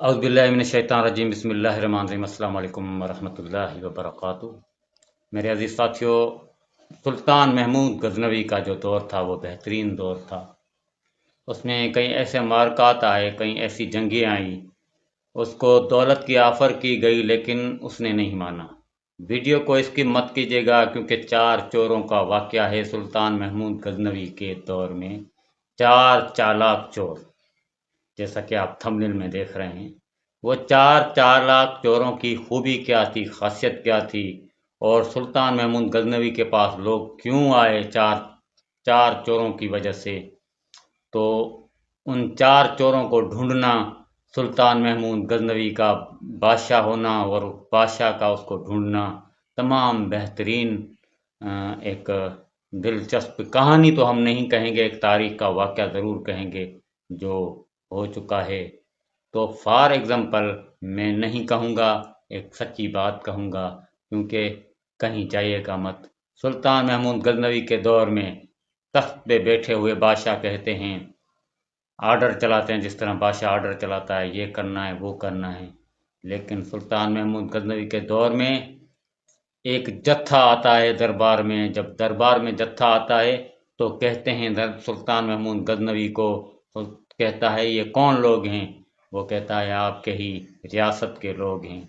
औज़ुबिल्लाहिमिनश्शैतानिर्रजीम बिस्मिल्लाहिर्रहमानिर्रहीम अस्सलामु अलैकुम वरहमतुल्लाहि वबरकातुहू। मेरे अज़ीज़ साथियों, सुल्तान महमूद गज़नवी का जो दौर था वो बेहतरीन दौर था। उसमें कई ऐसे मारकात आए, कई ऐसी जंगें आईं। उसको दौलत की ऑफ़र की गई लेकिन उसने नहीं माना। वीडियो को स्किप मत कीजिएगा क्योंकि 4 चोरों का वाक़या है सुल्तान महमूद गज़नवी के दौर में। 4 चालाक चोर, जैसा कि आप थंबनेल में देख रहे हैं। वो 4 चालाक चोरों की खूबी क्या थी, खासियत क्या थी, और सुल्तान महमूद गज़नवी के पास लोग क्यों आए 4 चोरों की वजह से। तो उन 4 चोरों को ढूंढना, सुल्तान महमूद गज़नवी का बादशाह होना और बादशाह का उसको ढूंढना, तमाम बेहतरीन एक दिलचस्प कहानी तो हम नहीं कहेंगे, एक तारीख का वाक़या ज़रूर कहेंगे जो हो चुका है। तो फॉर एग्ज़ाम्पल मैं नहीं कहूँगा, एक सच्ची बात कहूँगा क्योंकि कहीं जाइएगा मत। सुल्तान महमूद गज़नवी के दौर में तख्त पे बैठे हुए बादशाह कहते हैं, आर्डर चलाते हैं, जिस तरह बादशाह आर्डर चलाता है, ये करना है वो करना है। लेकिन सुल्तान महमूद गज़नवी के दौर में एक जत्था आता है दरबार में। जब दरबार में जत्था आता है तो कहते हैं सुल्तान महमूद गज़नवी को, तो कहता है ये कौन लोग हैं। वो कहता है आपके ही रियासत के लोग हैं।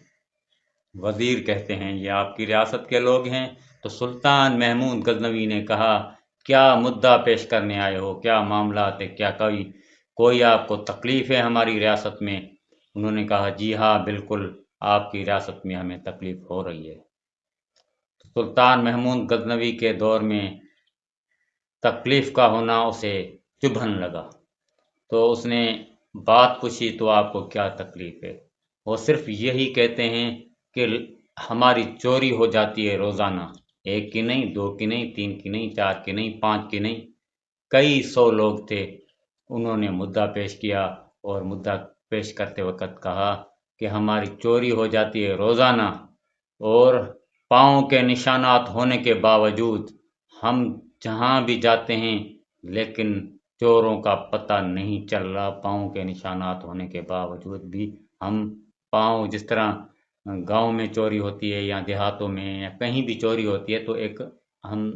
वज़ीर कहते हैं ये आपकी रियासत के लोग हैं। तो सुल्तान महमूद गज़नवी ने कहा क्या मुद्दा पेश करने आए हो, क्या मामला है, क्या कोई आपको तकलीफ़ है हमारी रियासत में। उन्होंने कहा जी हाँ बिल्कुल, आपकी रियासत में हमें तकलीफ़ हो रही है। सुल्तान महमूद गज़नवी के दौर में तकलीफ़ का होना उसे चुभन लगा। तो उसने बात पूछी तो आपको क्या तकलीफ़ है। वो सिर्फ यही कहते हैं कि हमारी चोरी हो जाती है रोज़ाना, 1 की नहीं, 2 की नहीं, 3 की नहीं, 4 की नहीं, 5 की नहीं, कई 100 लोग थे। उन्होंने मुद्दा पेश किया और मुद्दा पेश करते वक्त कहा कि हमारी चोरी हो जाती है रोज़ाना और पाँव के निशानात होने के बावजूद हम जहाँ भी जाते हैं लेकिन चोरों का पता नहीं चल रहा। पाँव के निशानात होने के बावजूद भी हम पाँव, जिस तरह गांव में चोरी होती है या देहातों में या कहीं भी चोरी होती है तो एक हम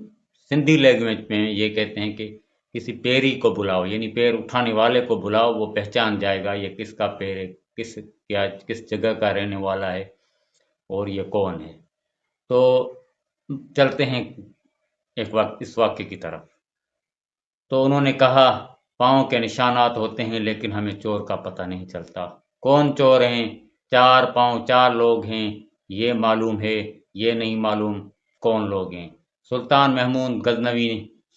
सिंधी लैंग्वेज में ये कहते हैं कि किसी पैरी को बुलाओ, यानी पैर उठाने वाले को बुलाओ, वो पहचान जाएगा ये किसका पैर है, किस जगह का रहने वाला है और ये कौन है। तो चलते हैं एक वक्त इस वाक्य की तरफ। तो उन्होंने कहा पाँव के निशानात होते हैं लेकिन हमें चोर का पता नहीं चलता। कौन चोर हैं? 4 पाँव, 4 लोग हैं, ये मालूम है, ये नहीं मालूम कौन लोग हैं। सुल्तान महमूद गज़नवी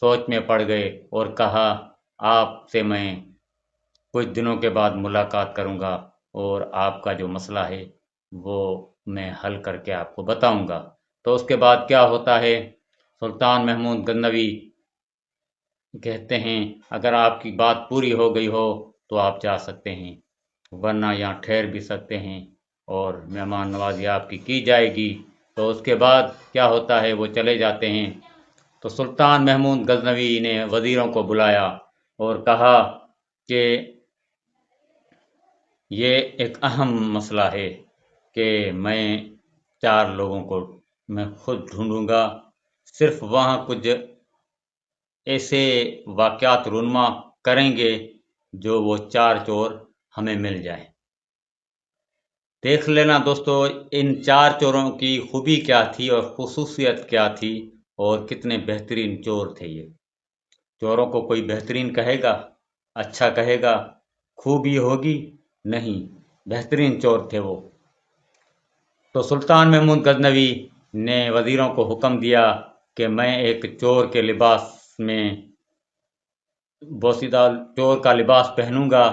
सोच में पड़ गए और कहा आपसे मैं कुछ दिनों के बाद मुलाकात करूंगा और आपका जो मसला है वो मैं हल करके आपको बताऊंगा। तो उसके बाद क्या होता है, सुल्तान महमूद गज़नवी कहते हैं अगर आपकी बात पूरी हो गई हो तो आप जा सकते हैं, वरना यहाँ ठहर भी सकते हैं और मेहमान नवाजी आपकी की जाएगी। तो उसके बाद क्या होता है, वो चले जाते हैं। तो सुल्तान महमूद गज़नवी ने वज़ीरों को बुलाया और कहा कि ये एक अहम मसला है कि मैं 4 लोगों को मैं खुद ढूंढूंगा। सिर्फ वहाँ कुछ ऐसे वाक़यात रूनुमा करेंगे जो वो 4 चोर हमें मिल जाएं। देख लेना दोस्तों इन 4 चोरों की खूबी क्या थी और खुसूसियत क्या थी और कितने बेहतरीन चोर थे ये। चोरों को कोई बेहतरीन कहेगा, अच्छा कहेगा, खूबी होगी? नहीं, बेहतरीन चोर थे वो। तो सुल्तान महमूद गज़नवी ने वज़ीरों को हुक्म दिया कि मैं एक चोर के लिबास में, बोसीदा चोर का लिबास पहनूंगा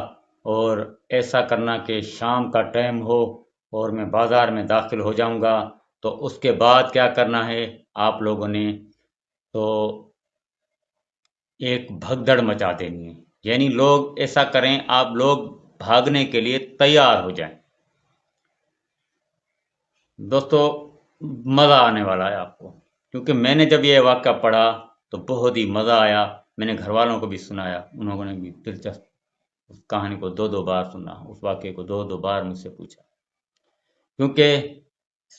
और ऐसा करना कि शाम का टाइम हो और मैं बाज़ार में दाखिल हो जाऊंगा। तो उसके बाद क्या करना है आप लोगों ने, तो एक भगदड़ मचा देनी है, यानी लोग ऐसा करें, आप लोग भागने के लिए तैयार हो जाएं। दोस्तों मज़ा आने वाला है आपको, क्योंकि मैंने जब ये वाक़या पढ़ा तो बहुत ही मज़ा आया। मैंने घर वालों को भी सुनाया, उन्होंने भी दिलचस्प उस कहानी को 2-2 बार सुना, उस वाक़े को 2-2 बार मुझसे पूछा, क्योंकि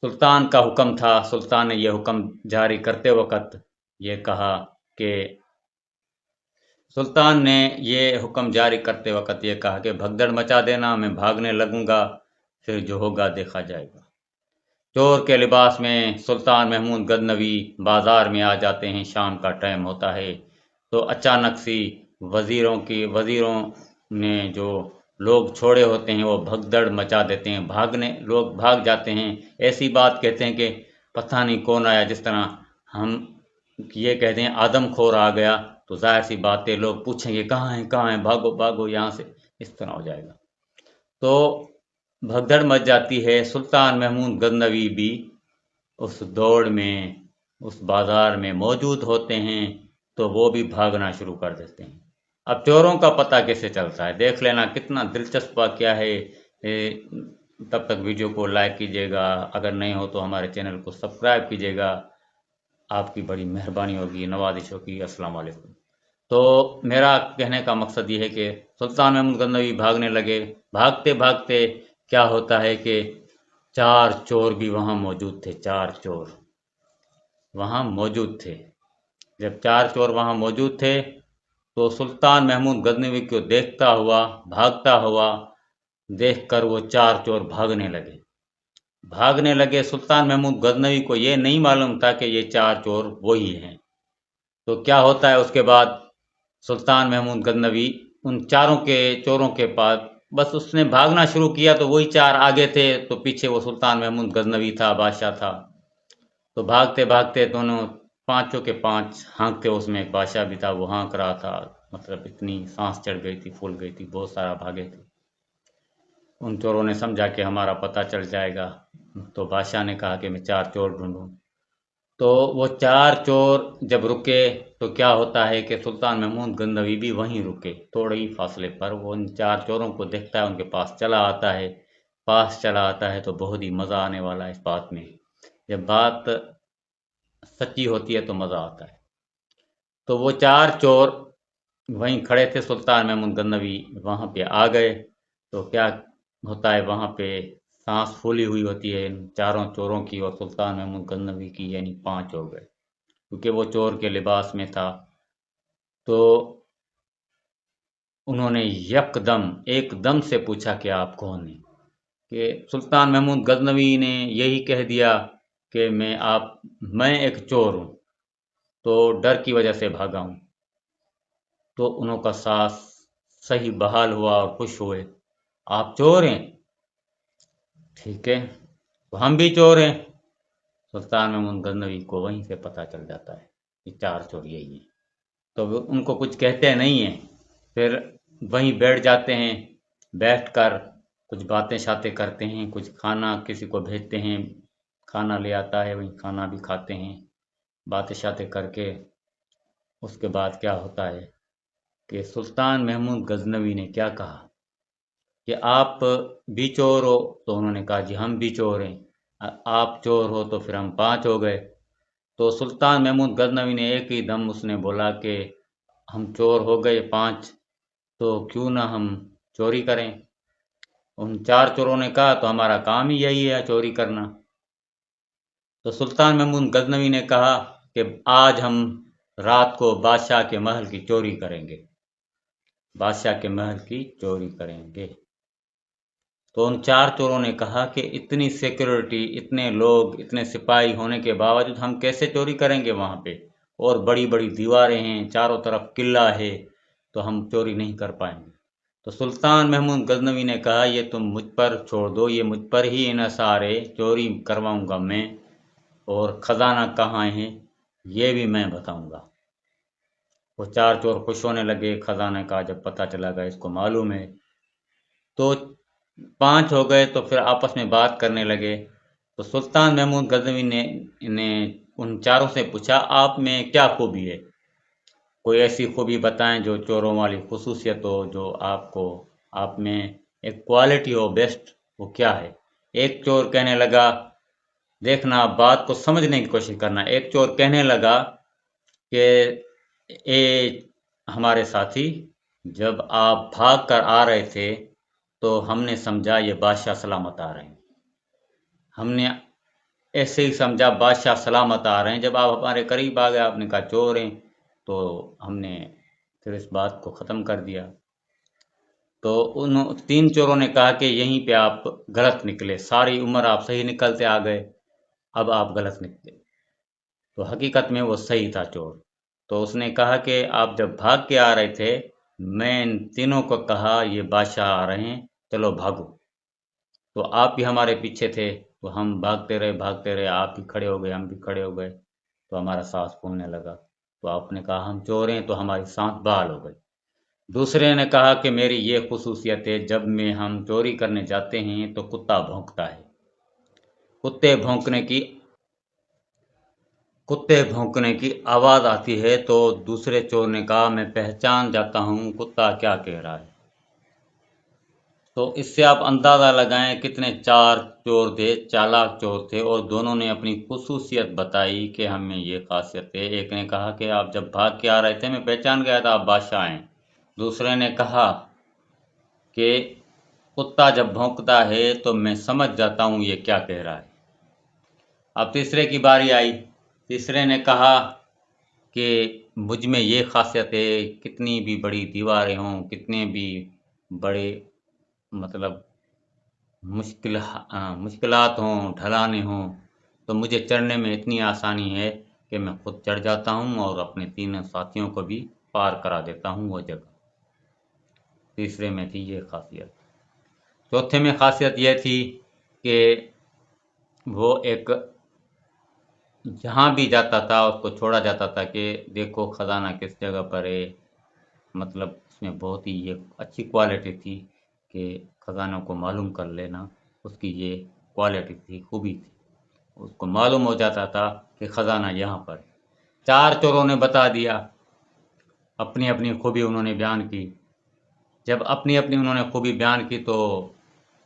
सुल्तान का हुक्म था। सुल्तान ने यह हुक्म जारी करते वक़्त ये कहा कि सुल्तान ने ये हुक्म जारी करते वक़्त ये कहा कि भगदड़ मचा देना, मैं भागने लगूंगा, फिर जो होगा देखा जाएगा। चोर के लिबास में सुल्तान महमूद गजनवी बाजार में आ जाते हैं। शाम का टाइम होता है तो अचानक सी वज़ीरों ने जो लोग छोड़े होते हैं वो भगदड़ मचा देते हैं, लोग भाग जाते हैं। ऐसी बात कहते हैं कि पता नहीं कौन आया, जिस तरह हम ये कहते हैं आदमखोर आ गया, तो जाहिर सी बात है लोग पूछेंगे कहाँ है, भागो भागो यहाँ से, इस तरह हो जाएगा। तो भगदड़ मच जाती है। सुल्तान महमूद गजनवी भी उस दौड़ में, उस बाजार में मौजूद होते हैं, तो वो भी भागना शुरू कर देते हैं। अब चोरों का पता कैसे चलता है, देख लेना कितना दिलचस्प वाक़या है। तब तक वीडियो को लाइक कीजिएगा, अगर नहीं हो तो हमारे चैनल को सब्सक्राइब कीजिएगा, आपकी बड़ी मेहरबानी होगी, नवाजिश होगी। अस्सलाम वालेकुम। तो मेरा कहने का मकसद ये है कि सुल्तान महमूद गजनवी भागने लगे। भागते भागते क्या होता है कि 4 चोर भी वहाँ मौजूद थे। 4 चोर वहाँ मौजूद थे। जब 4 चोर वहाँ मौजूद थे तो सुल्तान महमूद गजनवी को देखता हुआ, भागता हुआ देखकर वो 4 चोर भागने लगे। सुल्तान महमूद गजनवी को ये नहीं मालूम था कि ये 4 चोर वही हैं। तो क्या होता है उसके बाद, सुल्तान महमूद गजनवी उन चोरों के पास, बस उसने भागना शुरू किया तो वही 4 आगे थे, तो पीछे वो सुल्तान महमूद गजनवी था, बादशाह था। तो भागते भागते दोनों, 5 के 5 हाँकते, उसमें एक बादशाह भी था, वो हाँक रहा था। मतलब इतनी सांस चढ़ गई थी, फूल गई थी, बहुत सारा भागे थे। उन चोरों ने समझा कि हमारा पता चल जाएगा, तो बादशाह ने कहा कि मैं 4 चोर ढूंढूं। तो वो 4 चोर जब रुके तो क्या होता है कि सुल्तान महमूद गजनवी भी वहीं रुके, थोड़े ही फासले पर। वो उन 4 चोरों को देखता है, उनके पास चला आता है तो बहुत ही मज़ा आने वाला है इस बात में। जब बात सच्ची होती है तो मज़ा आता है। तो वो 4 चोर वहीं खड़े थे, सुल्तान महमूद गजनवी वहाँ पे आ गए। तो क्या होता है, वहाँ पे सांस फूली हुई होती है इन चारों चोरों की और सुल्तान महमूद गजनवी की, यानी 5 हो गए, क्योंकि वो चोर के लिबास में था। तो उन्होंने एकदम से पूछा कि आप कौन हैं? कि सुल्तान महमूद गजनवी ने यही कह दिया कि मैं एक चोर हूँ, तो डर की वजह से भागा हूँ। तो उनका सांस सही बहाल हुआ और खुश हुए। आप चोर हैं? ठीक है, तो हम भी चोर हैं। सुल्तान महमूद गजनवी को वहीं से पता चल जाता है कि 4 चोर यही हैं। तो वो उनको कुछ कहते नहीं हैं, फिर वहीं बैठ जाते हैं। बैठकर कुछ बातें शातें करते हैं, कुछ खाना किसी को भेजते हैं, खाना ले आता है, वहीं खाना भी खाते हैं, बातें शातें करके। उसके बाद क्या होता है कि सुल्तान महमूद गजनवी ने क्या कहा कि आप भी चोर हो? तो उन्होंने कहा जी हम भी चोर हैं। आप चोर हो तो फिर हम 5 हो गए। तो सुल्तान महमूद गजनवी ने एक ही दम उसने बोला कि हम चोर हो गए 5, तो क्यों ना हम चोरी करें। उन 4 चोरों ने कहा तो हमारा काम ही यही है, चोरी करना। तो सुल्तान महमूद गजनवी ने कहा कि आज हम रात को बादशाह के महल की चोरी करेंगे, बादशाह के महल की चोरी करेंगे। तो उन 4 चोरों ने कहा कि इतनी सिक्योरिटी, इतने लोग, इतने सिपाही होने के बावजूद हम कैसे चोरी करेंगे वहाँ पे, और बड़ी बड़ी दीवारें हैं, चारों तरफ किला है, तो हम चोरी नहीं कर पाएंगे। तो सुल्तान महमूद गजनवी ने कहा ये तुम मुझ पर छोड़ दो, ये मुझ पर ही इन्हिसार, चोरी करवाऊंगा मैं, और खजाना कहाँ है ये भी मैं बताऊंगा। वो 4 चोर खुश होने लगे, खजाने का जब पता चला गया इसको मालूम है। तो 5 हो गए तो फिर आपस में बात करने लगे। तो सुल्तान महमूद गजनवी ने उन चारों से पूछा आप में क्या खूबी है, कोई ऐसी खूबी बताएं जो चोरों वाली खुसूसियत हो, जो आप में एक क्वालिटी हो बेस्ट, वो क्या है। एक चोर कहने लगा, देखना बात को समझने की कोशिश करना, एक चोर कहने लगा कि ए हमारे साथी, جب آپ بھاگ کر آ رہے تھے تو ہم نے سمجھا یہ بادشاہ سلامت آ رہے ہیں، ہم نے ایسے ہی سمجھا بادشاہ سلامت آ رہے ہیں۔ جب آپ ہمارے قریب آ گئے، آپ نے کہا چور ہیں، تو ہم نے پھر اس بات کو ختم کر دیا۔ تو ان 3 چوروں نے کہا کہ یہیں پہ آپ غلط نکلے، ساری عمر آپ صحیح نکلتے آ گئے، اب آپ غلط نکلے۔ تو حقیقت میں وہ صحیح تھا چور۔ تو اس نے کہا کہ آپ جب بھاگ کے آ رہے تھے، میں ان تینوں کو کہا یہ بادشاہ آ رہے ہیں، چلو بھاگو۔ تو آپ بھی ہمارے پیچھے تھے، تو ہم بھاگتے رہے، آپ بھی کھڑے ہو گئے، ہم بھی کھڑے ہو گئے، تو ہمارا سانس پھولنے لگا۔ تو آپ نے کہا ہم چور ہیں، تو ہماری سانس بحال ہو گئی۔ دوسرے نے کہا کہ میری یہ خصوصیت ہے، جب میں ہم چوری کرنے جاتے ہیں تو کتا بھونکتا ہے، کتے بھونکنے کی آواز آتی ہے۔ تو دوسرے چور نے کہا میں پہچان جاتا ہوں کتا کیا کہہ رہا ہے۔ تو اس سے آپ اندازہ لگائیں کتنے 4 چور تھے، چالاک چور تھے، اور دونوں نے اپنی خصوصیت بتائی کہ ہمیں یہ خاصیت ہے۔ ایک نے کہا کہ آپ جب بھاگ کے آ رہے تھے میں پہچان گیا تھا آپ بادشاہ ہیں۔ دوسرے نے کہا کہ کتا جب بھونکتا ہے تو میں سمجھ جاتا ہوں یہ کیا کہہ رہا ہے۔ اب تیسرے کی باری آئی، تیسرے نے کہا کہ مجھ میں یہ خاصیت ہے، کتنی بھی بڑی دیواریں ہوں، کتنے بھی بڑے مطلب مشکلات ہوں، ڈھلانے ہوں، تو مجھے چڑھنے میں اتنی آسانی ہے کہ میں خود چڑھ جاتا ہوں اور اپنے 3 ساتھیوں کو بھی پار کرا دیتا ہوں وہ جگہ۔ تیسرے میں تھی یہ خاصیت۔ چوتھے میں خاصیت یہ تھی کہ وہ ایک جہاں بھی جاتا تھا اس کو چھوڑا جاتا تھا کہ دیکھو خزانہ کس جگہ پر ہے، مطلب اس میں بہت ہی یہ اچھی کوالٹی تھی کہ خزانوں کو معلوم کر لینا، اس کی یہ کوالٹی تھی، خوبی تھی، اس کو معلوم ہو جاتا تھا کہ خزانہ یہاں پر۔ 4 چوروں نے بتا دیا، اپنی اپنی خوبی انہوں نے بیان کی۔ جب اپنی اپنی انہوں نے خوبی بیان کی تو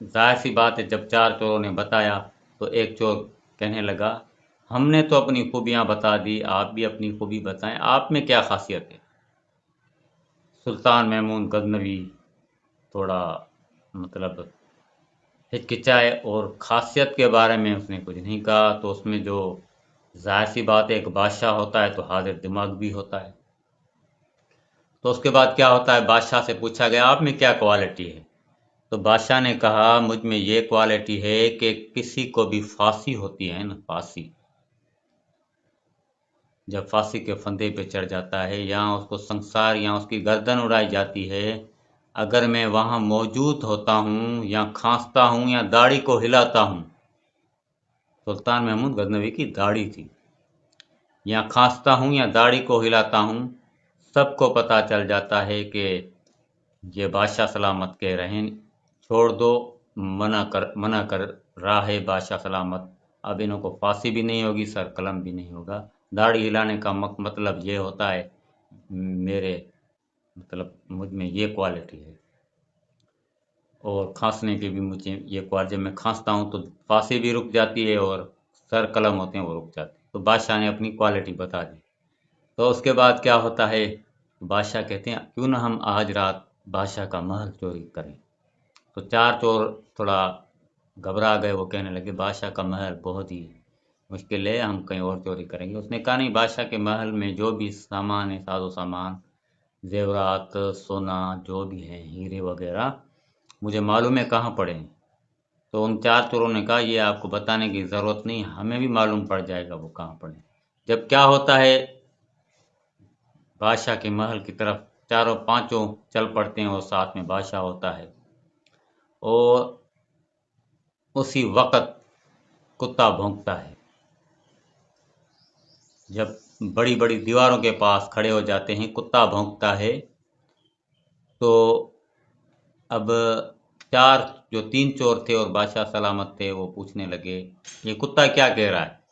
ظاہر سی بات ہے، جب 4 چوروں نے بتایا تو ایک چور کہنے لگا ہم نے تو اپنی خوبیاں بتا دی، آپ بھی اپنی خوبی بتائیں، آپ میں کیا خاصیت ہے۔ سلطان محمود غزنوی تھوڑا مطلب ہچکچائے اور خاصیت کے بارے میں اس نے کچھ نہیں کہا۔ تو اس میں جو ظاہر سی بات ہے، ایک بادشاہ ہوتا ہے تو حاضر دماغ بھی ہوتا ہے۔ تو اس کے بعد کیا ہوتا ہے، بادشاہ سے پوچھا گیا آپ میں کیا کوالٹی ہے۔ تو بادشاہ نے کہا مجھ میں یہ کوالٹی ہے کہ کسی کو بھی پھانسی ہوتی ہے نا، پھانسی جب پھانسی کے پھندے پہ چڑھ جاتا ہے یا اس کو سنسار یا اس کی گردن اڑائی جاتی ہے، اگر میں وہاں موجود ہوتا ہوں یا کھانستا ہوں یا داڑھی کو ہلاتا ہوں، سلطان محمود غزنوی کی داڑھی تھی، یا کھانستا ہوں یا داڑھی کو ہلاتا ہوں، سب کو پتہ چل جاتا ہے کہ یہ بادشاہ سلامت کہہ رہے ہیں، چھوڑ دو، منع کر رہا ہے بادشاہ سلامت۔ اب انہوں کو پھانسی بھی نہیں ہوگی، سر قلم بھی نہیں ہوگا۔ داڑھی ہلانے کا مطلب یہ ہوتا ہے میرے مطلب مجھ میں یہ کوالٹی ہے، اور کھانسنے کی بھی مجھے یہ کوالٹی، جب میں کھانستا ہوں تو پھانسی بھی رک جاتی ہے اور سر قلم ہوتے ہیں وہ رک جاتے ہیں۔ تو بادشاہ نے اپنی کوالٹی بتا دی۔ تو اس کے بعد کیا ہوتا ہے، بادشاہ کہتے ہیں کیوں نہ ہم آج رات بادشاہ کا محل چوری کریں۔ تو 4 چور تھوڑا گھبرا گئے، وہ کہنے لگے بادشاہ کا محل بہت ہی مشکل ہے، ہم کہیں اور چوری کریں گے۔ اس نے کہا نہیں، بادشاہ کے محل میں جو بھی سامان ہے، ساز و سامان، زیورات، سونا، جو بھی ہے، ہیرے وغیرہ، مجھے معلوم ہے کہاں پڑے ہیں۔ تو ان 4 چوروں نے کہا یہ آپ کو بتانے کی ضرورت نہیں، ہمیں بھی معلوم پڑ جائے گا وہ کہاں پڑے۔ جب کیا ہوتا ہے، بادشاہ کے محل کی طرف چاروں پانچوں چل پڑتے ہیں اور ساتھ میں بادشاہ ہوتا ہے، اور اسی وقت کتا بھونکتا ہے۔ جب بڑی بڑی دیواروں کے پاس کھڑے ہو جاتے ہیں، کتا بھونکتا ہے، تو اب 4 جو 3 چور تھے اور بادشاہ سلامت تھے وہ پوچھنے لگے یہ کتا کیا کہہ رہا ہے۔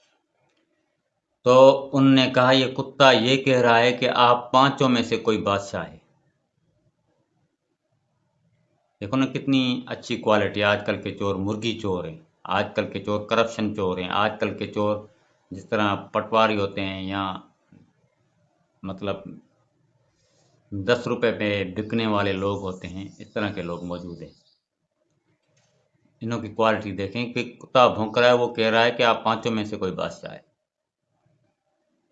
تو ان نے کہا یہ کتا یہ کہہ رہا ہے کہ آپ 5 میں سے کوئی بادشاہ ہے۔ دیکھو نا کتنی اچھی کوالٹی، آج کل کے چور مرغی چور ہیں، آج کل کے چور کرپشن چور ہیں، آج کل کے چور جس طرح پٹواری ہوتے ہیں یا مطلب 10 रुपए पे बिकने वाले लोग होते हैं, इस तरह के लोग मौजूद हैं। इन्हों की क्वालिटी देखें कि कुत्ता भौंक रहा है, वो कह रहा है कि आप 5 में से कोई बादशाह है।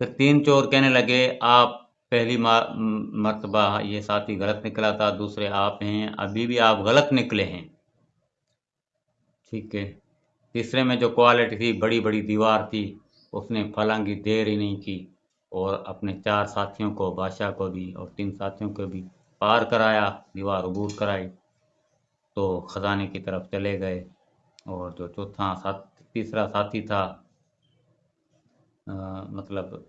फिर 3 चोर कहने लगे, आप पहली मर्तबा ये साथी गलत निकला था, दूसरे आप हैं, अभी भी आप गलत निकले हैं, ठीक है। तीसरे में जो क्वालिटी थी, बड़ी बड़ी दीवार थी, उसने फलांगी देर ही नहीं की और अपने 4 साथियों को, बादशाह को भी और 3 साथियों को भी पार कराया, दीवार अबूर कराई, तो खजाने की तरफ चले गए। और जो तीसरा साथी था, मतलब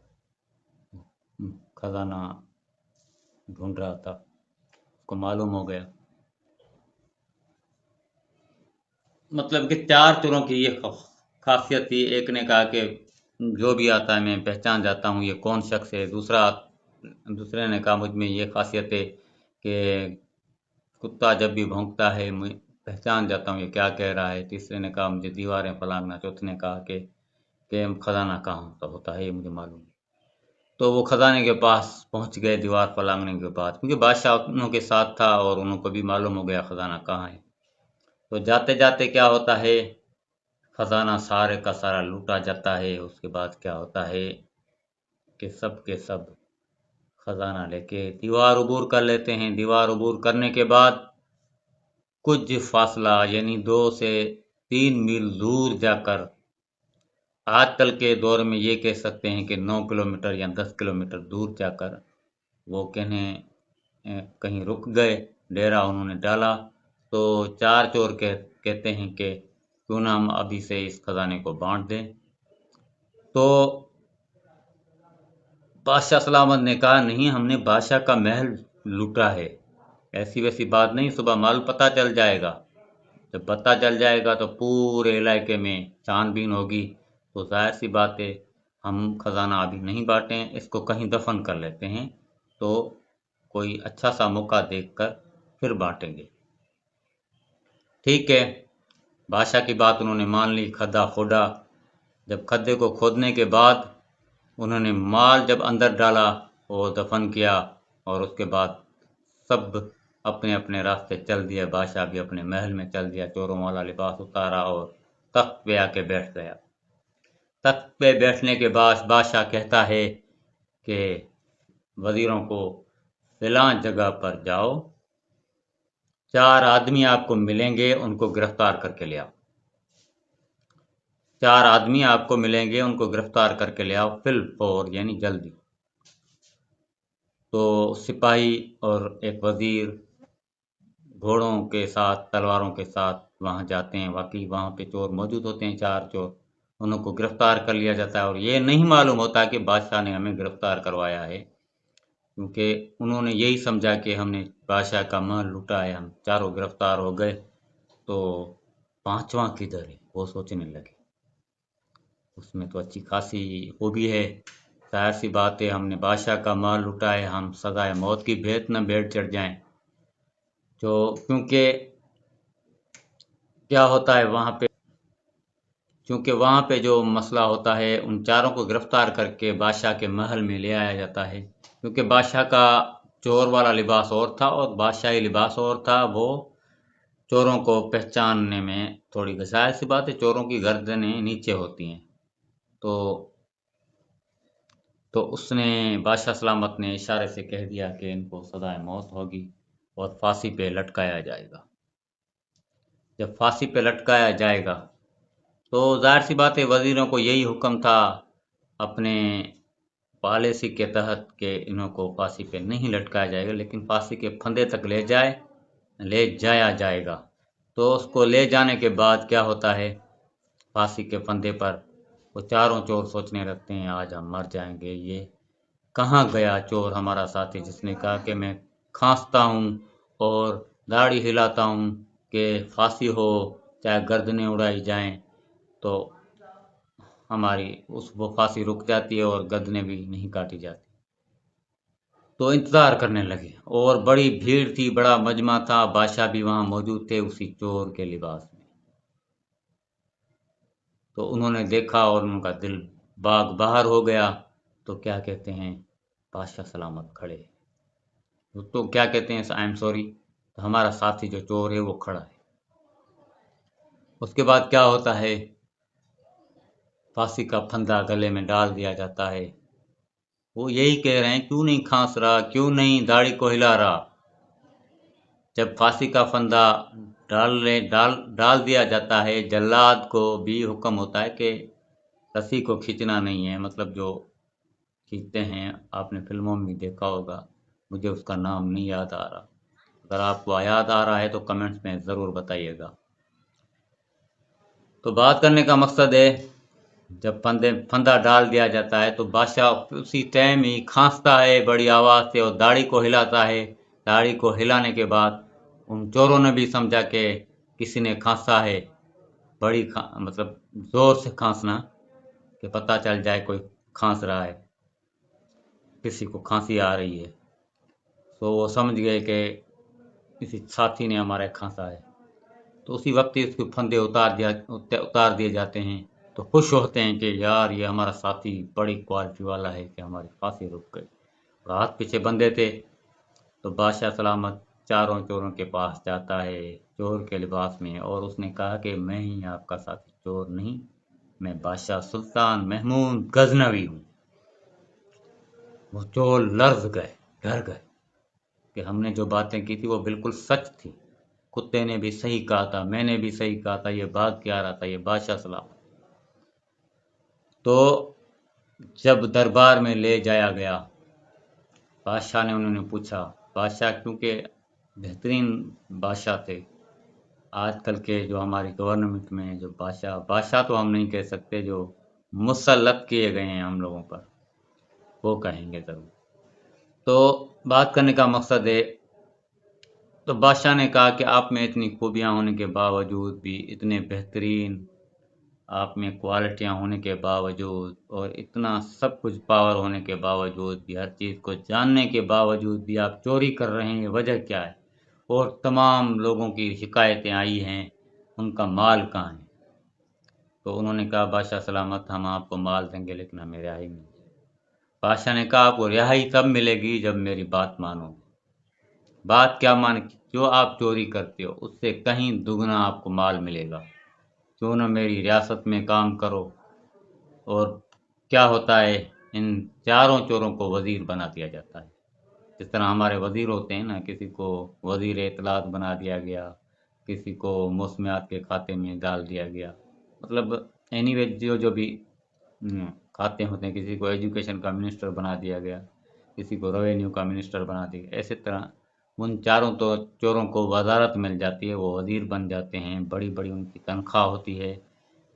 खजाना ढूंढ रहा था, उसको मालूम हो गया। मतलब कि 4 चोरों की ये खासियत थी। एक ने कहा कि जो भी आता है मैं पहचान जाता हूँ ये कौन शख्स है। दूसरे ने कहा मुझ में ये खासियत है कि कुत्ता जब भी भौंकता है मैं पहचान जाता हूँ ये क्या कह रहा है। तीसरे ने कहा मुझे दीवारें फलांगना। चौथे ने कहा कि खजाना कहाँ तो होता है ये मुझे मालूम है। तो वो खजाने के पास पहुंच गए दीवार फलांगने के बाद, क्योंकि बादशाह उनके साथ था और उनको भी मालूम हो गया खजाना कहाँ है। तो जाते जाते क्या होता है, खजाना सारे का सारा लूटा जाता है। उसके बाद क्या होता है कि सब के सब खजाना लेके दीवार अबूर कर लेते हैं। दीवार अबूर करने के बाद कुछ फासला यानी 2 से 3 मील दूर जाकर, आजकल के दौर में ये कह सकते हैं कि 9 किलोमीटर या 10 किलोमीटर दूर जाकर वो कहीं रुक गए, डेरा उन्होंने डाला। तो 4 चोर कहते हैं कि क्यों ना हम अभी से इस खजाने को बांट दें। तो बादशाह सलामत ने कहा नहीं, हमने बादशाह का महल लूटा है, ऐसी वैसी बात नहीं, सुबह माल पता चल जाएगा। जब पता चल जाएगा तो पूरे इलाके में छानबीन होगी, तो जाहिर सी बात है हम खजाना अभी नहीं बांटें, इसको कहीं दफन कर लेते हैं, तो कोई अच्छा सा मौका देखकर फिर बांटेंगे। ठीक है, बादशाह की बात उन्होंने मान ली। खड्डा खोदा। जब खड्डे को खोदने के बाद उन्होंने माल जब अंदर डाला और दफन किया, और उसके बाद सब अपने अपने रास्ते चल दिए। बादशाह भी अपने महल में चल दिया, चोरों वाला लिबास उतारा और तख्त पे आके बैठ गया। तख्त पे बैठने के बाद बादशाह कहता है कि वजीरों को, फिलां जगह पर जाओ, 4 आदमी आपको मिलेंगे, उनको गिरफ्तार करके ले आओ। 4 आदमी आपको मिलेंगे, उनको गिरफ्तार करके ले आओ, फिल फौर यानी जल्दी। तो सिपाही और एक वजीर घोड़ों के साथ, तलवारों के साथ वहां जाते हैं। वाकई वहां पे चोर मौजूद होते हैं, 4 चोर। उनको गिरफ्तार कर लिया जाता है और ये नहीं मालूम होता कि बादशाह ने हमें गिरफ्तार करवाया है, क्योंकि उन्होंने यही समझा कि हमने बादशाह का महल लूटा है। हम चारों गिरफ्तार हो गए, तो 5वां किधर है वो सोचने लगे। उसमें तो अच्छी खासी खूबी है। जाहिर सी बात है हमने बादशाह का महल लूटा है, हम सजाए मौत की भेंट न भेंट चढ़ जाएं। तो क्योंकि क्या होता है वहां पे, क्योंकि वहां पे जो मसला होता है, उन चारों को गिरफ्तार करके बादशाह के महल में ले आया जाता है। क्योंकि बादशाह का चोर वाला लिबास और था और बादशाही लिबास और था। वो चोरों को पहचानने में थोड़ी जाहिर सी बात है, चोरों की गर्दनें नीचे होती हैं। तो उसने, बादशाह सलामत ने इशारे से कह दिया कि इनको सजाए मौत होगी और फांसी पे लटकाया जाएगा। जब फांसी पे लटकाया जाएगा तो जाहिर सी बात है वजीरों को यही हुक्म था अपने पॉलिसी के तहत कि इन्हों को फांसी पे नहीं लटकाया जाएगा, लेकिन फांसी के फंदे तक ले जाया जाएगा। तो उसको ले जाने के बाद क्या होता है, फांसी के फंदे पर वो चारों चोर सोचने लगते हैं आज हम मर जाएंगे। ये कहाँ गया चोर हमारा साथी जिसने कहा कि मैं खांसता हूँ और दाढ़ी हिलाता हूँ कि फांसी हो, चाहे गर्दनें उड़ाई जाएं, तो हमारी वो फांसी रुक जाती है और गर्दनें भी नहीं काटी जाती। तो इंतजार करने लगे और बड़ी भीड़ थी, बड़ा मजमा था। बादशाह भी वहां मौजूद थे उसी चोर के लिबास में। तो उन्होंने देखा और उनका दिल बाग बाहर हो गया। तो क्या कहते हैं, बादशाह सलामत खड़े। تو کیا کہتے ہیں آئی ایم سوری، تو ہمارا ساتھی جو چور ہے وہ کھڑا ہے۔ اس کے بعد کیا ہوتا ہے، پھانسی کا پھندا گلے میں ڈال دیا جاتا ہے۔ وہ یہی کہہ رہے ہیں کیوں نہیں کھانس رہا، کیوں نہیں داڑھی کو ہلا رہا۔ جب پھانسی کا پھندا ڈال دیا جاتا ہے، جلاد کو بھی حکم ہوتا ہے کہ رسی کو کھینچنا نہیں ہے، مطلب جو کھینچتے ہیں، آپ نے فلموں میں دیکھا ہوگا، مجھے اس کا نام نہیں یاد آ رہا، اگر آپ کو یاد آ رہا ہے تو کمنٹس میں ضرور بتائیے گا۔ تو بات کرنے کا مقصد ہے، جب پھندا ڈال دیا جاتا ہے تو بادشاہ اسی ٹائم ہی کھانستا ہے بڑی آواز سے اور داڑھی کو ہلاتا ہے۔ داڑھی کو ہلانے کے بعد ان چوروں نے بھی سمجھا کہ کسی نے کھانسا ہے، مطلب زور سے کھانسنا کہ پتہ چل جائے کوئی کھانس رہا ہے، کسی کو کھانسی آ رہی ہے، تو وہ سمجھ گئے کہ کسی ساتھی نے ہمارے کھانسا ہے، تو اسی وقت ہی اس کے پھندے اتار دیے جاتے ہیں۔ تو خوش ہوتے ہیں کہ یار یہ ہمارا ساتھی بڑی کوالٹی والا ہے کہ ہماری پھانسی رک گئی۔ اور ہاتھ پیچھے بندھے تھے، تو بادشاہ سلامت چاروں چوروں کے پاس جاتا ہے چور کے لباس میں، اور اس نے کہا کہ میں ہی آپ کا ساتھی چور نہیں، میں بادشاہ سلطان محمود غزنوی ہوں۔ وہ چور لرز گئے، ڈر گئے کہ ہم نے جو باتیں کی تھی وہ بالکل سچ تھی، کتے نے بھی صحیح کہا تھا، میں نے بھی صحیح کہا تھا، یہ بات کیا رہا تھا یہ بادشاہ سلامت۔ تو جب دربار میں لے جایا گیا، بادشاہ نے انہوں نے پوچھا، بادشاہ کیونکہ بہترین بادشاہ تھے، آج کل کے جو ہماری گورنمنٹ میں جو بادشاہ تو ہم نہیں کہہ سکتے، جو مسلط کیے گئے ہیں ہم لوگوں پر، وہ کہیں گے ضرور۔ تو بات کرنے کا مقصد ہے، تو بادشاہ نے کہا کہ آپ میں اتنی خوبیاں ہونے کے باوجود بھی، اتنے بہترین آپ میں کوالٹیاں ہونے کے باوجود، اور اتنا سب کچھ پاور ہونے کے باوجود بھی، ہر چیز کو جاننے کے باوجود بھی آپ چوری کر رہے ہیں، وجہ کیا ہے؟ اور تمام لوگوں کی شکایتیں آئی ہیں، ان کا مال کہاں ہے؟ تو انہوں نے کہا بادشاہ سلامت ہم آپ کو مال دیں گے لیکن ہمیں رہائی نہیں۔ بادشاہ نے کہا آپ کو رہائی تب ملے گی جب میری بات مانو۔ بات کیا مان؟ جو آپ چوری کرتے ہو اس سے کہیں دگنا آپ کو مال ملے گا، کیوں نہ میری ریاست میں کام کرو۔ اور کیا ہوتا ہے، ان چاروں چوروں کو وزیر بنا دیا جاتا ہے، جس طرح ہمارے وزیر ہوتے ہیں نا، کسی کو وزیر اطلاعات بنا دیا گیا، کسی کو موسمیات کے کھاتے میں ڈال دیا گیا، مطلب اینی وے جو بھی کھاتے ہوتے ہیں، کسی کو ایجوکیشن کا منسٹر بنا دیا گیا، کسی کو ریونیو کا منسٹر بنا دیا گیا، اسی طرح ان چاروں تو چوروں کو وزارت مل جاتی ہے، وہ وزیر بن جاتے ہیں، بڑی بڑی ان کی تنخواہ ہوتی ہے،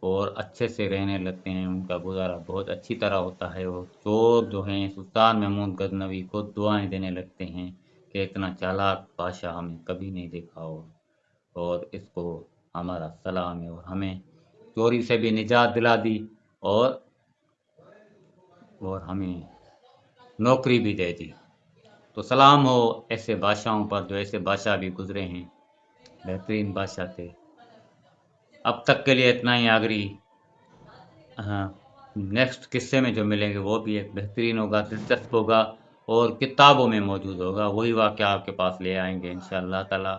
اور اچھے سے رہنے لگتے ہیں، ان کا گزارا بہت اچھی طرح ہوتا ہے۔ وہ چور جو ہیں سلطان محمود غزنوی کو دعائیں دینے لگتے ہیں کہ اتنا چالاک بادشاہ ہمیں کبھی نہیں دیکھا ہو، اور اس کو ہمارا سلام ہے، اور ہمیں چوری سے بھی نجات دلا دی، اور ہمیں نوکری بھی دے دی۔ تو سلام ہو ایسے بادشاہوں پر، جو ایسے بادشاہ بھی گزرے ہیں، بہترین بادشاہ تھے۔ اب تک کے لیے اتنا ہی آگری، ہاں، نیکسٹ قصے میں جو ملیں گے وہ بھی ایک بہترین ہوگا، دلچسپ ہوگا، اور کتابوں میں موجود ہوگا، وہی واقعہ آپ کے پاس لے آئیں گے انشاءاللہ تعالی۔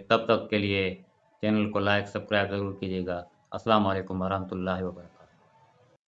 تب تک کے لیے چینل کو لائک سبسکرائب ضرور کیجیے گا۔ السلام علیکم ورحمۃ اللہ وبرکاتہ۔